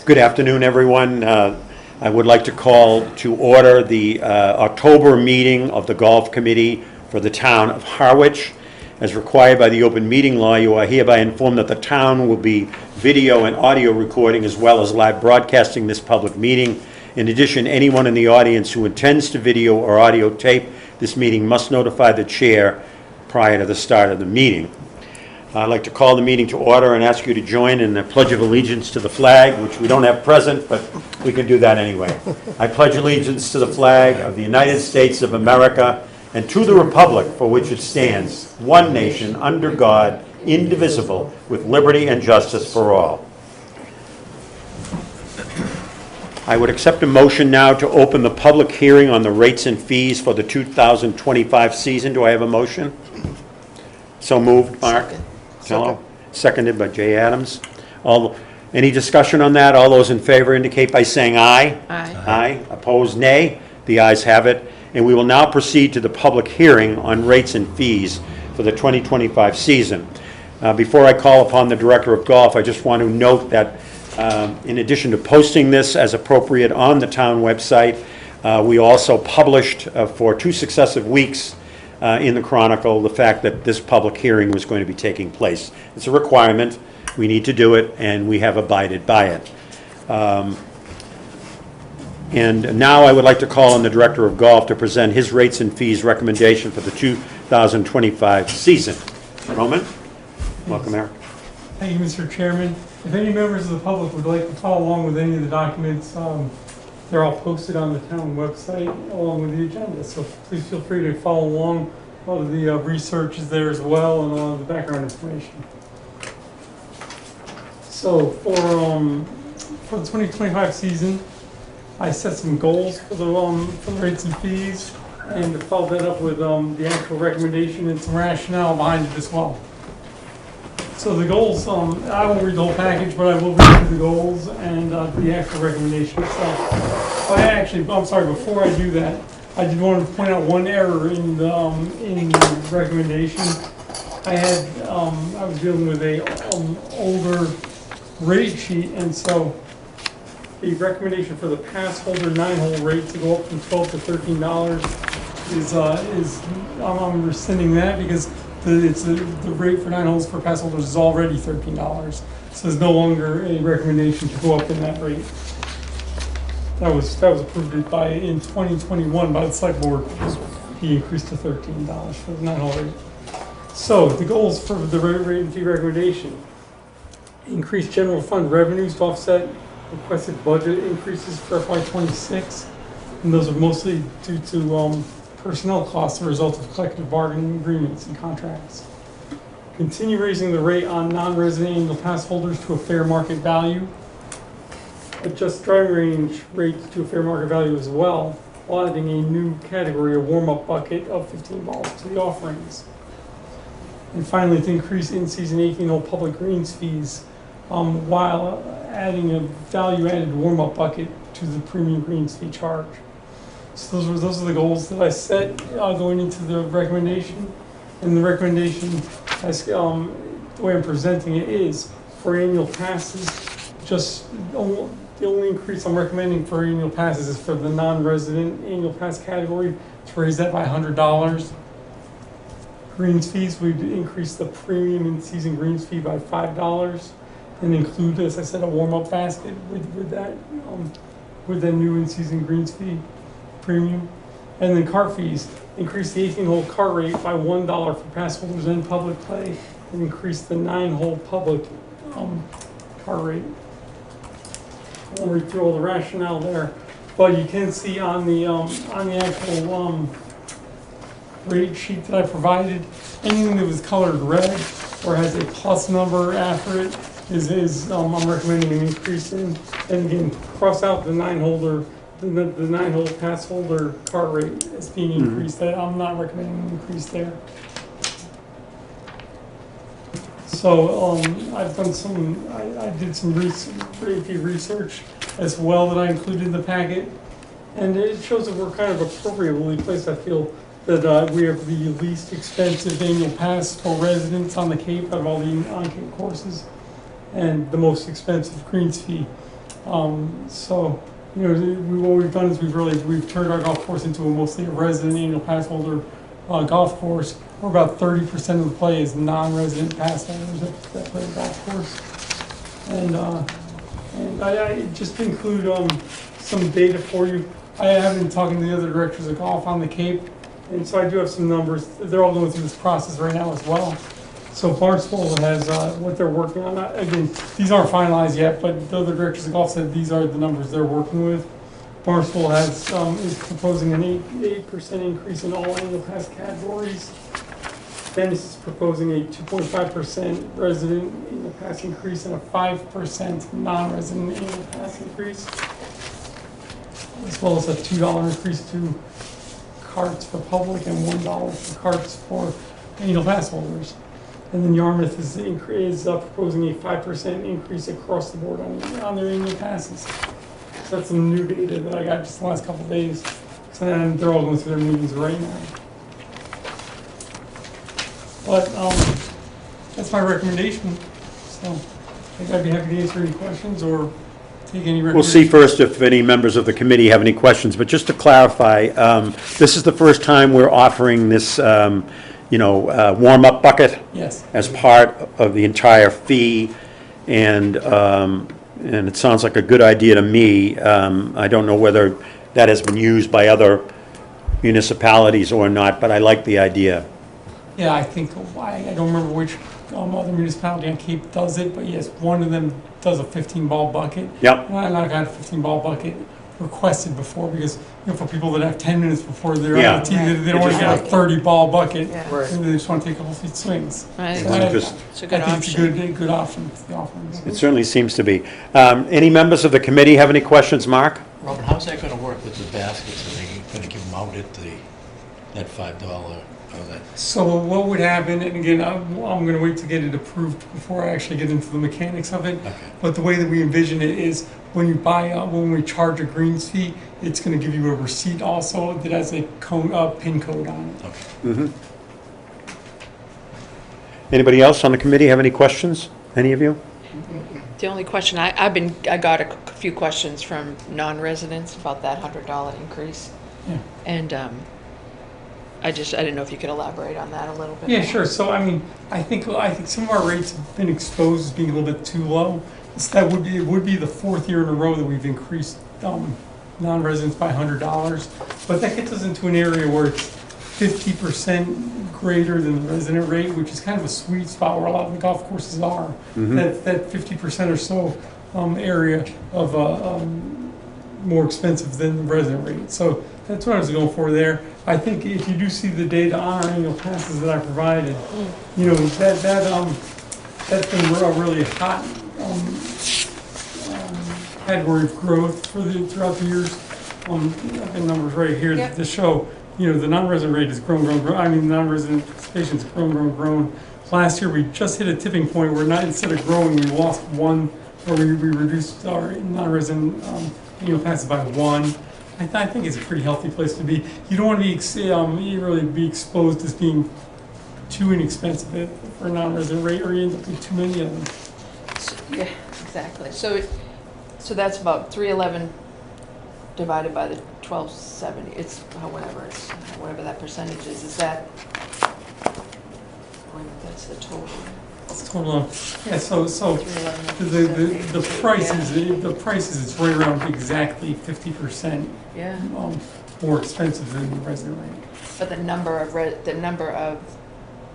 Good afternoon, everyone. I would like to call to order the October meeting of the Golf Committee for the town of Harwich. As required by the open meeting law, you are hereby informed that the town will be video and audio recording as well as live broadcasting this public meeting. In addition, anyone in the audience who intends to video or audio tape this meeting must notify the chair prior to the start of the meeting. I'd like to call the meeting to order and ask you to join in the Pledge of Allegiance to the flag, which we don't have present, but we can do that anyway. I pledge allegiance to the flag of the United States of America and to the republic for which it stands, one nation, under God, indivisible, with liberty and justice for all. I would accept a motion now to open the public hearing on the rates and fees for the 2025 season. Do I have a motion? So moved, Mark. Hello. Seconded by Jay Adams. Any discussion on that? All those in favor indicate by saying aye. Aye. Aye. Opposed, nay. The ayes have it. And we will now proceed to the public hearing on rates and fees for the 2025 season. Before I call upon the Director of Golf, I just want to note that in addition to posting this as appropriate on the town website, we also published for 2 successive weeks in the Chronicle the fact that this public hearing was going to be taking place. It's a requirement. We need to do it, and we have abided by it. And now I would like to call on the Director of Golf to present his rates and fees recommendation for the 2025 season. Roman? Welcome, Eric. Thank you, Mr. Chairman. If any members of the public would like to follow along with any of the documents, they're all posted on the town website along with the agenda. So please feel free to follow along. A lot of the research is there as well, and a lot of the background information. So for the 2025 season, I set some goals for the rates and fees, and to follow that up with the actual recommendation and some rationale behind it as well. So the goals, I won't read the whole package, but I will read through the goals and the actual recommendation itself. I'm sorry, before I do that, I did want to point out one error in the recommendation. I was dealing with a older rate sheet, and so the recommendation for the pass holder 9-hole rate to go up from $12 to $13 is I'm rescinding that because the rate for 9 holes for pass holders is already $13. So there's no longer a recommendation to go up in that rate. That was approved in 2021 by the select board. He increased to $13 for the 9-hole rate. So the goals for the rate and fee recommendation: increase general fund revenues to offset requested budget increases for FY26, and those are mostly due to personnel costs as a result of collective bargaining agreements and contracts. Continue raising the rate on non-resident annual pass holders to a fair market value. Adjust driving range rates to a fair market value as well, while adding a new category, a warm-up bucket of 15 balls to the offerings. And finally, to increase in-season 18-hole public greens fees while adding a value-added warm-up bucket to the premium greens fee charge. So those are the goals that I set going into the recommendation. And the recommendation, the way I'm presenting it, is for annual passes. The only increase I'm recommending for annual passes is for the non-resident annual pass category, to raise that by $100. Greens fees, we'd increase the premium in season greens fee by $5 and include, as I said, a warm-up basket with that new in-season greens fee premium. And then cart fees, increase the 18-hole cart rate by $1 for pass holders and public play, and increase the 9-hole public cart rate. I won't read through all the rationale there, but you can see on the actual rate sheet that I provided, anything that was colored red or has a plus number after it I'm recommending an increase in. And again, cross out the 9-hole pass holder cart rate as being increased. I'm not recommending an increase there. So I've done I did some research as well that I included in the packet, and it shows that we're kind of appropriately placed. I feel that we have the least expensive annual pass for residents on the Cape out of all the on-Cape courses, and the most expensive greens fee. So, what we've done is we've turned our golf course into mostly a resident annual pass holder golf course, where about 30% of the play is non-resident pass holders that play the golf course. And I just include some data for you. I have been talking to the other directors of golf on the Cape, and so I do have some numbers. They're all going through this process right now as well. So Barnstable has what they're working on. Again, these aren't finalized yet, but the other directors of golf said these are the numbers they're working with. Barnstable is proposing an 8% increase in all annual pass categories. Dennis is proposing a 2.5% resident annual pass increase and a 5% non-resident annual pass increase, as well as a $2 increase to carts for public and $1 for carts for annual pass holders. And then Yarmouth is proposing a 5% increase across the board on their annual passes. So that's some new data that I got just the last couple of days. So then they're all going through their meetings right now. But that's my recommendation. So I think I'd be happy to answer any questions or take any recommendations. We'll see first if any members of the committee have any questions, but just to clarify, this is the first time we're offering this, warm-up bucket? Yes. As part of the entire fee, and it sounds like a good idea to me. I don't know whether that has been used by other municipalities or not, but I like the idea. Yeah, I think, I don't remember which other municipality on Cape does it, but yes, one of them does a 15-ball bucket. Yep. And I've got a 15-ball bucket requested before because, for people that have 10 minutes before they're Yeah. on the tee, they don't want to get a 30-ball bucket. Yeah. And they just want to take a couple feet swings. Right. So I Just- It's a good think it's option. a good option to the offerings. It certainly seems to be. Any members of the committee have any questions? Mark? Robert, how's that gonna work with the baskets? Are they gonna give them out at that $5 or that? So what would happen, and again, I'm going to wait to get it approved before I actually get into the mechanics of it. Okay. But the way that we envision it is when you when we charge a greens fee, it's going to give you a receipt also that has a pin code on it. Okay. Anybody else on the committee have any questions? Any of you? The only question, I got a few questions from non-residents about that $100 increase. Yeah. And I didn't know if you could elaborate on that a little bit. Yeah, more. sure. So I think some of our rates have been exposed as being a little bit too low. So it would be the fourth year in a row that we've increased non-residents by $100, but that gets us into an area where it's 50% greater than the resident rate, which is kind of a sweet spot where a lot of the golf courses are. That 50% or so area of more expensive than the resident rate. So that's what I was going for there. I think if you do see the data on our annual passes that I provided, that's been a really hot category of growth throughout the years. I've got numbers right here Yep. to show, the non-resident rate has grown. I mean, non-resident participation's grown. Last year, we just hit a tipping point where instead of growing, we lost one, or we reduced our non-resident annual passes by one. I think it's a pretty healthy place to be. You don't want to be really be exposed as being too inexpensive for a non-resident rate, or you end up with too many of them. Yeah, exactly. So that's about 311 divided by the 1270. It's whatever that percentage is. Is that? That's the total. Hold on. Yeah, so 311. the prices, it's right around exactly 50% Yeah. more expensive than the resident rate. But the number of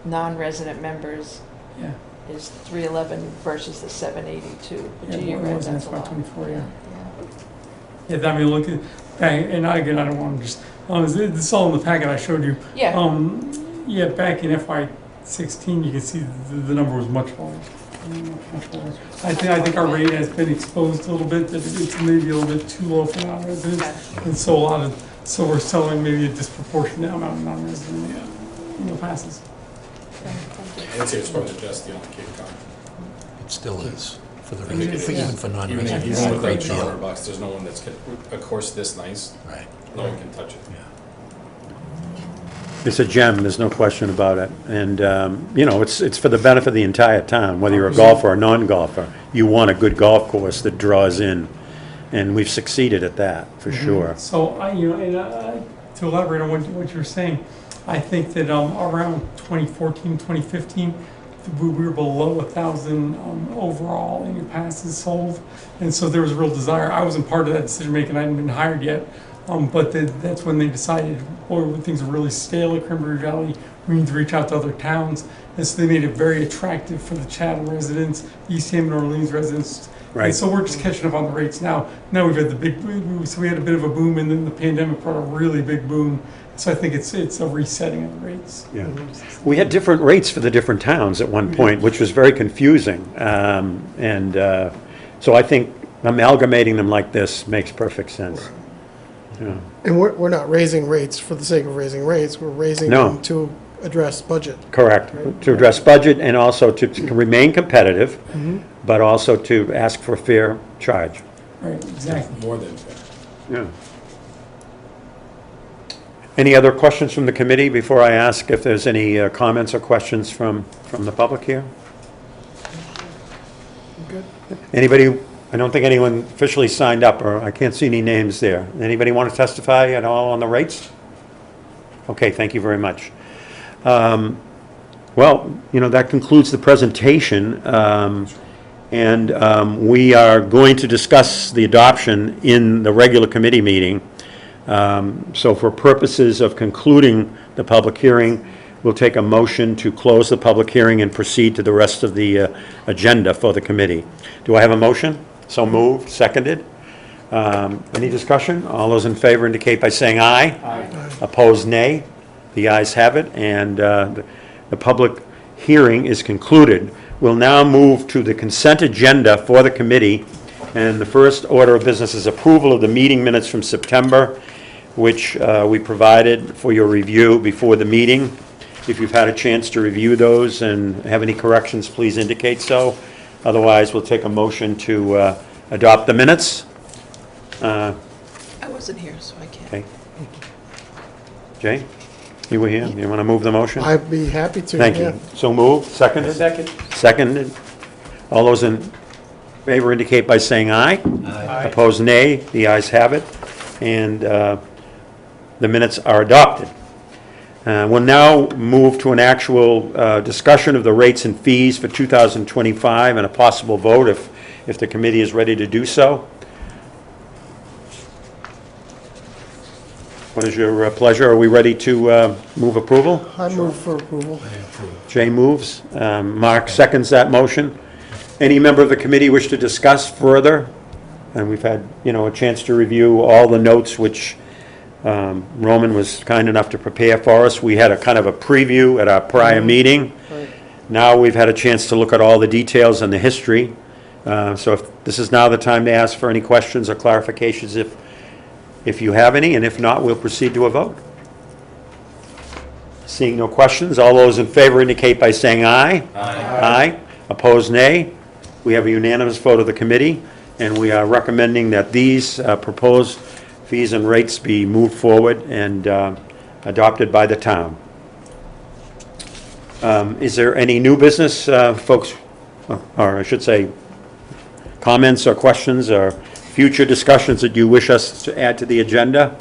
non-resident members Yeah. is 311 versus the 782. But Yeah, you're it right, was in that's a lot. 524, yeah. Yeah, I mean, look at, and again, I don't want to just, this is all in the packet I showed you. Yeah. Yeah, back in FY16, you can see the number was much lower. Much lower. I think our rate has been exposed a little bit, that it's maybe a little bit too low for non-residents. And so we're selling maybe a disproportionate amount of non-resident passes. I'd say it's probably the best deal on Cape Cod. It still is, for the, It is, yeah. even for Even non-residents. with It's a great that deal. $200, there's no one that's, a course this nice, Right, no one can touch it. yeah. It's a gem, there's no question about it. And, it's for the benefit of the entire town, whether you're a golfer or non-golfer. You want a good golf course that draws in and we've succeeded at that, for sure. So to elaborate on what you're saying, I think that around 2014, 2015, we were below 1,000 overall in passes sold, and so there was a real desire. I wasn't part of that decision making; I hadn't been hired yet, but that's when they decided, boy, when things are really stale at Cranberry Valley, we need to reach out to other towns, and so they made it very attractive for the Chatham residents, East Hampton, Orleans residents. Right. And so we're just catching up on the rates now. Now we've had the big, so we had a bit of a boom, and then the pandemic brought a really big boom. So I think it's a resetting of the rates. Yeah. We had different rates for the different towns at one point, which was very confusing. So I think amalgamating them like this makes perfect sense. Yeah. And we're not raising rates for the sake of raising rates, we're raising No. them to address budget. Correct. To address budget and also to remain competitive, but also to ask for fair charge. Right, exactly. More than fair. Yeah. Any other questions from the committee before I ask if there's any comments or questions from the public here? Good. Anybody, I don't think anyone officially signed up, or I can't see any names there. Anybody want to testify at all on the rates? Okay, thank you very much. Well, that concludes the presentation, and we are going to discuss the adoption in the regular committee meeting. So for purposes of concluding the public hearing, we'll take a motion to close the public hearing and proceed to the rest of the agenda for the committee. Do I have a motion? So moved, seconded. Any discussion? All those in favor indicate by saying aye. Aye. Opposed, nay. The ayes have it, and the public hearing is concluded. We'll now move to the consent agenda for the committee, and the first order of business is approval of the meeting minutes from September, which we provided for your review before the meeting. If you've had a chance to review those and have any corrections, please indicate so. Otherwise, we'll take a motion to adopt the minutes. I wasn't here, so I can't. Okay. Jay, you were here? You want to move the motion? I'd be happy to, Thank yeah. you. So moved, seconded? Seconded. All those in favor indicate by saying aye. Aye. Opposed, nay. The ayes have it, and the minutes are adopted. We'll now move to an actual discussion of the rates and fees for 2025 and a possible vote if the committee is ready to do so. What is your pleasure? Are we ready to move approval? I move for approval. Jay moves. Mark seconds that motion. Any member of the committee wish to discuss further? And we've had, a chance to review all the notes which Roman was kind enough to prepare for us. We had a kind of a preview at our prior meeting. Right. Now we've had a chance to look at all the details and the history. So if this is now the time to ask for any questions or clarifications if you have any, and if not, we'll proceed to a vote. Seeing no questions, all those in favor indicate by saying aye. Aye. Aye. Opposed, nay. We have a unanimous vote of the committee, and we are recommending that these proposed fees and rates be moved forward and adopted by the town. Is there any new business, folks, or I should say, comments or questions or future discussions that you wish us to add to the agenda?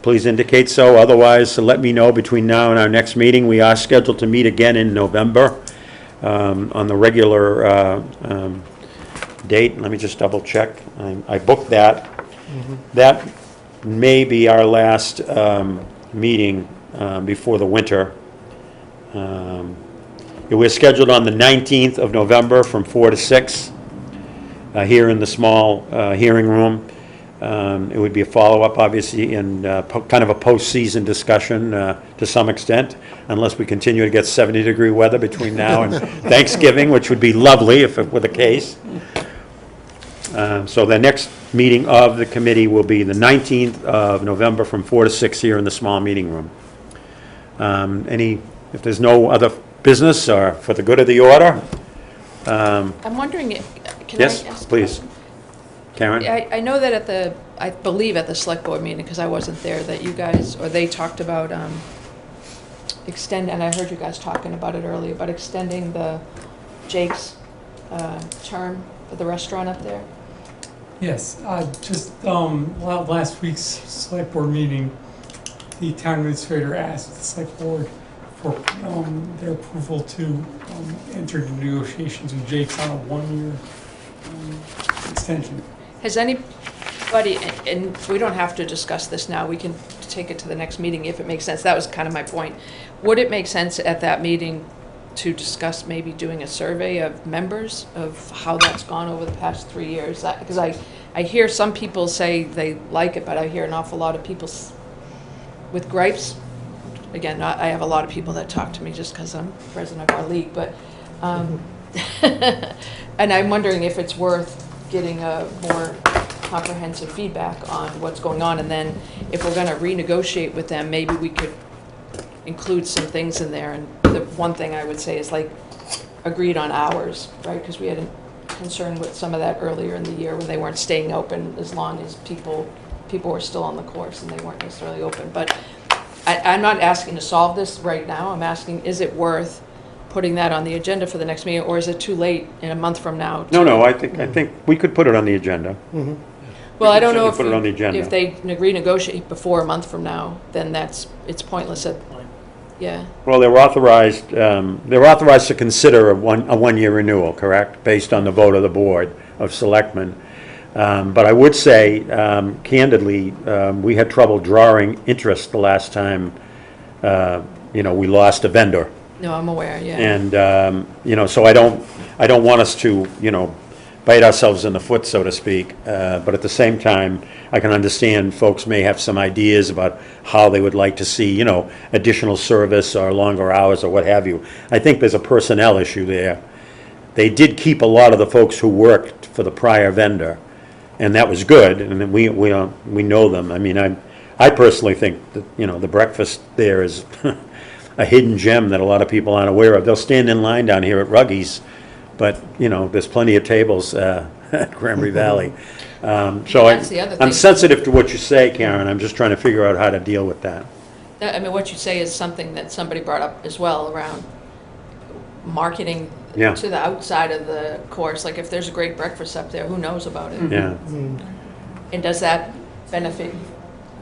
Please indicate so. Otherwise, let me know between now and our next meeting. We are scheduled to meet again in November on the regular date. Let me just double check. I booked that. That may be our last meeting before the winter. We're scheduled on the 19th of November from 4 to 6 here in the small hearing room. It would be a follow-up, obviously, and kind of a post-season discussion to some extent, unless we continue to get 70-degree weather between now and Thanksgiving, which would be lovely if it were the case. So the next meeting of the committee will be the 19th of November from 4 to 6 here in the small meeting room. If there's no other business or for the good of the order? I'm wondering, can I ask? Yes, a please. question? Karen? I know that I believe at the select board meeting, because I wasn't there, that you guys, or they talked about and I heard you guys talking about it earlier, about extending Jake's term for the restaurant up there. Yes, just last week's select board meeting, the town administrator asked the select board for their approval to enter into negotiations with Jake's on a one-year extension. Has anybody, and we don't have to discuss this now, we can take it to the next meeting if it makes sense. That was kind of my point. Would it make sense at that meeting to discuss maybe doing a survey of members of how that's gone over the past 3 years? Because I hear some people say they like it, but I hear an awful lot of people with gripes. Again, I have a lot of people that talk to me just because I'm president of our league, but, and I'm wondering if it's worth getting a more comprehensive feedback on what's going on, and then if we're gonna renegotiate with them, maybe we could include some things in there. And the one thing I would say is like agreed on hours, right? Because we had a concern with some of that earlier in the year when they weren't staying open as long as people were still on the course and they weren't necessarily open. But I'm not asking to solve this right now. I'm asking, is it worth putting that on the agenda for the next meeting, or is it too late in a month from now? No, I think we could put it on the agenda. Well, I don't know Put it on the agenda. if they renegotiate before a month from now, then it's pointless. Yeah. Well, they're authorized to consider a one-year renewal, correct? Based on the vote of the Board of Selectmen. But I would say, candidly, we had trouble drawing interest the last time, we lost a vendor. No, I'm aware, yeah. And, so I don't want us to, bite ourselves in the foot, so to speak. But at the same time, I can understand folks may have some ideas about how they would like to see, additional service or longer hours or what have you. I think there's a personnel issue there. They did keep a lot of the folks who worked for the prior vendor, and that was good, and then we know them. I mean, I personally think that, the breakfast there is a hidden gem that a lot of people aren't aware of. They'll stand in line down here at Ruggies, but, there's plenty of tables at Cranberry Valley. So That's the other I'm thing. sensitive to what you say, Karen. I'm just trying to figure out how to deal with that. What you say is something that somebody brought up as well around marketing Yeah. to the outside of the course. Like if there's a great breakfast up there, who knows about it? Yeah. And does that benefit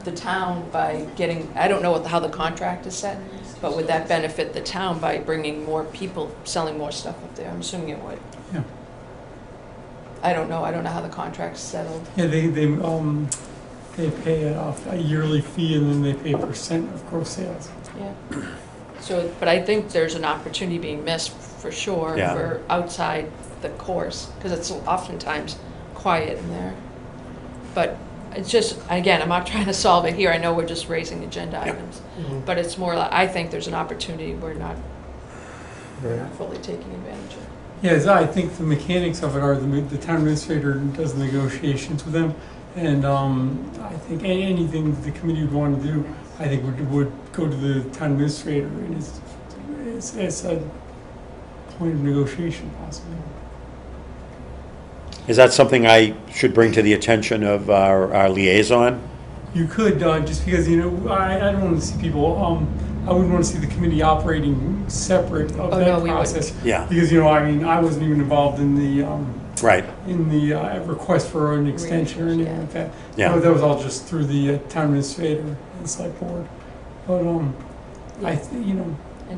the town by getting, I don't know how the contract is set, but would that benefit the town by bringing more people, selling more stuff up there? I'm assuming it would. Yeah. I don't know how the contract's settled. Yeah, they pay a yearly fee and then they pay a percent of gross sales. Yeah. So, but I think there's an opportunity being missed for sure Yeah. for outside the course, because it's oftentimes quiet in there. But it's just, again, I'm not trying to solve it here. I know we're just raising agenda items. But it's more like, I think there's an opportunity we're not fully taking advantage of. Yes, I think the mechanics of it are the town administrator does negotiations with them, and I think anything the committee would want to do, I think would go to the town administrator, and it's a point of negotiation possibly. Is that something I should bring to the attention of our liaison? You could, just because, I don't want to see people, I wouldn't want to see the committee operating separate of Oh, that no, we process. Yeah. Because, I wasn't even involved in the, Right. request for an extension or anything like that. Yeah. That was all just through the town administrator and the select board. But, And it's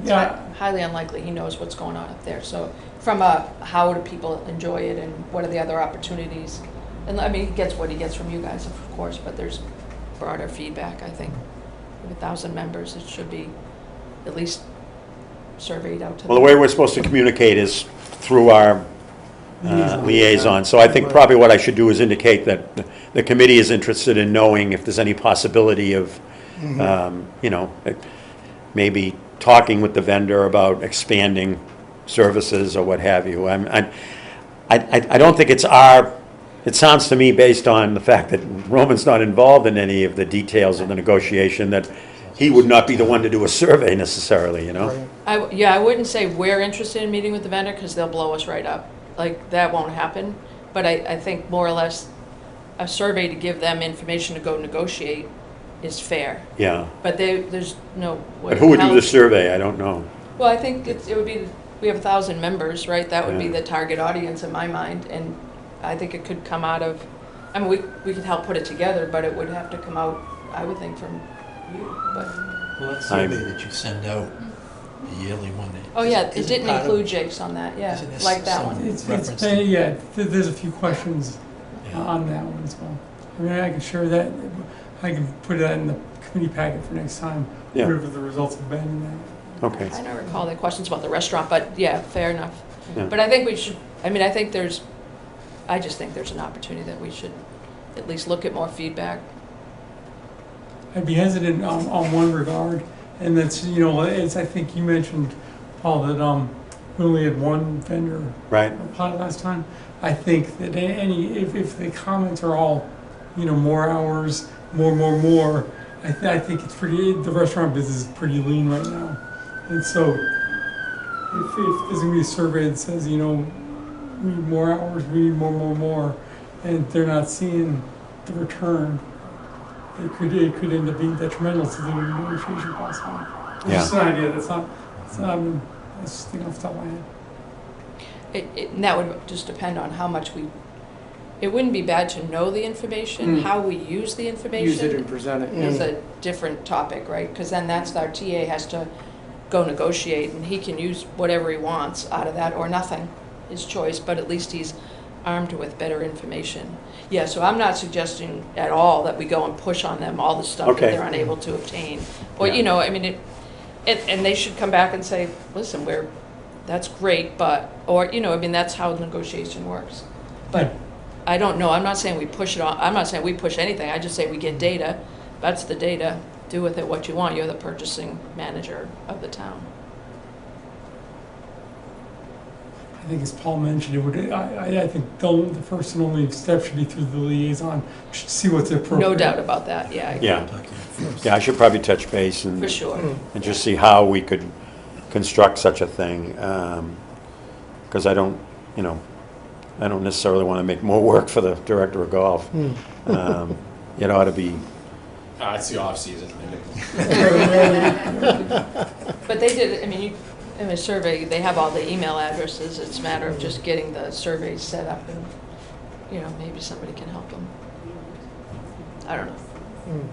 Yeah. highly unlikely he knows what's going on up there. So from a, how do people enjoy it and what are the other opportunities? And he gets what he gets from you guys, of course, but there's broader feedback, I think. With 1,000 members, it should be at least surveyed out to Well, the way we're supposed to communicate is through our Liaison. liaison. So I think probably what I should do is indicate that the committee is interested in knowing if there's any possibility of, maybe talking with the vendor about expanding services or what have you. I don't think it's it sounds to me, based on the fact that Roman's not involved in any of the details of the negotiation, that he would not be the one to do a survey necessarily, Right. I wouldn't say we're interested in meeting with the vendor because they'll blow us right up. Like, that won't happen. But I think more or less a survey to give them information to go negotiate is fair. Yeah. But there's no way. But who would do how- the survey? I don't know. Well, I think it would be, we have 1,000 members, right? That would be Yeah. the target audience in my mind. And I think it could come out of I mean, we could help put it together, but it would have to come out, I would think, from you, but, Well, that I'm- survey that you send out, the yearly one. oh yeah, it isn't didn't part of- include Jake's on that, yeah, Isn't this like that some- one. It's, Reference to- yeah, there's a few questions Yeah. on that one as well. I mean, I can share that, I can put that in the committee packet for next time, Yeah. whatever the results have been in that. Okay. I don't recall the questions about the restaurant, but yeah, fair enough. Yeah. But I think we should, I mean, I just think there's an opportunity that we should at least look at more feedback. I'd be hesitant on one regard, and that's, you know, as I think you mentioned, Paul, that we only had one vendor Right, apply last time. I think that if the comments are all, you know, more hours, more, I think it's the restaurant business is pretty lean right now. And so if there's gonna be a survey that says, you know, we need more hours, we need more, and they're not seeing the return, it could end up being detrimental to the negotiation process. Yeah. It's just an idea, that's just thinking off the top of my head. And that would just depend on how much it wouldn't be bad to know the information, how we use the information. Use it and present it. Is a different topic, right? Because then that's, our TA has to go negotiate, and he can use whatever he wants out of that, or nothing, his choice, but at least he's armed with better information. Yeah, so I'm not suggesting at all that we go and push on them all the stuff that Okay. they're unable to obtain. Or, Yeah. you know, I mean, and they should come back and say, listen, that's great, but, or, you know, I mean, that's how negotiation works. But I don't know, I'm not saying we push it on, I'm not saying we push anything, I just say we get data, that's the data, do with it what you want, you're the purchasing manager of the town. I think as Paul mentioned, it would, I think the first and only step should be through the liaison, to see what's appropriate. No doubt about that, yeah, yeah. Talk to you first. Yeah, I should probably touch base for and sure. just see how we could construct such a thing. Because I don't necessarily want to make more work for the director of golf. It ought to be, It's the off-season. But they did, I mean, in the survey, they have all the email addresses, it's a matter of just getting the surveys set up and, you know, maybe somebody can help them. I don't know.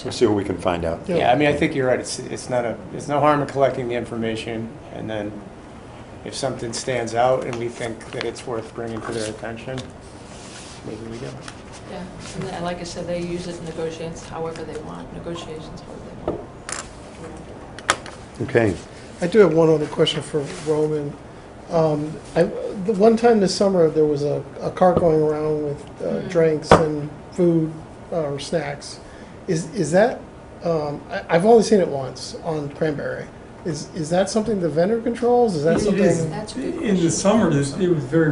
we'll see what we can find out. Yeah, I mean, I think you're right. It's there's no harm in collecting the information, and then if something stands out and we think that it's worth bringing to their attention, maybe we do. Yeah, and then, like I said, they use it in negotiations however they want, negotiations however they want. Okay, I do have one other question for Roman. The one time this summer, there was a cart going around with drinks and food or snacks. Is that, I've only seen it once on Cranberry. Is that something the vendor controls? Is that It is. something? That's a good In the question. summer, it was very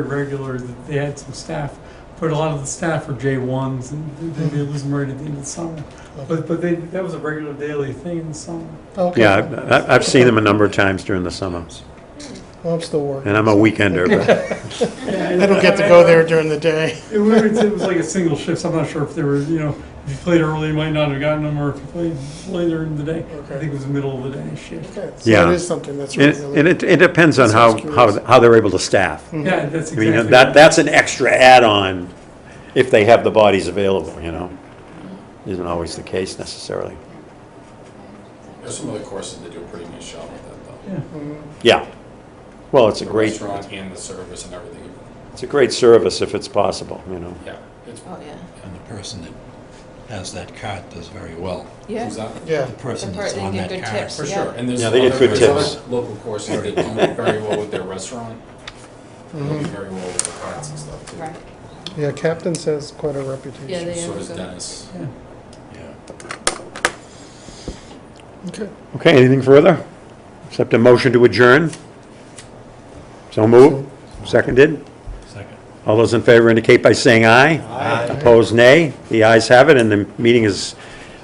regular that they had some staff, but a lot of the staff were J1s, and they lose them right at the end of the summer. But that was a regular daily thing in the summer. Okay. yeah, I've seen them a number of times during the summer, Well, I'm still working. and I'm a weekender, but, I don't get to go there during the day. It was like a single shift, so I'm not sure if they were, you know, if you played early, you might not have gotten them, or if you played later in the day. Okay. I think it was the middle of the day shift. Okay, so Yeah. it is something that's and regular. and it depends on how, Sounds curious. how they're able to staff. Yeah, that's I mean, exactly. that's an extra add-on if they have the bodies available, you know? Isn't always the case necessarily. There's some other courses that do a pretty nice job with that, though. Yeah. Yeah. Well, it's a The great, restaurant and the service and everything. it's a great service if it's possible, you know? Yeah. It's, Oh, yeah. And the person that has that cart does very well. Yeah. who's that? Yeah. The person The per- that's they on give that good cart. tips. For Yeah. sure. And there's Yeah, they get good there's tips. other local courses that do very well with their restaurant. They do very well with the carts and stuff, too. Right. Yeah, Captain's has quite a reputation. Yeah, they So are does good. Dennis. Yeah. Yeah. Okay. Okay, anything further? Except a motion to adjourn? So moved? Seconded? Second. All those in favor indicate by saying aye. Aye. Opposed, nay. The ayes have it, and the meeting is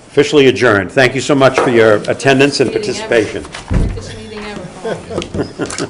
officially adjourned. Thank you so much for your attendance and Meeting ever. participation. Quickest meeting ever.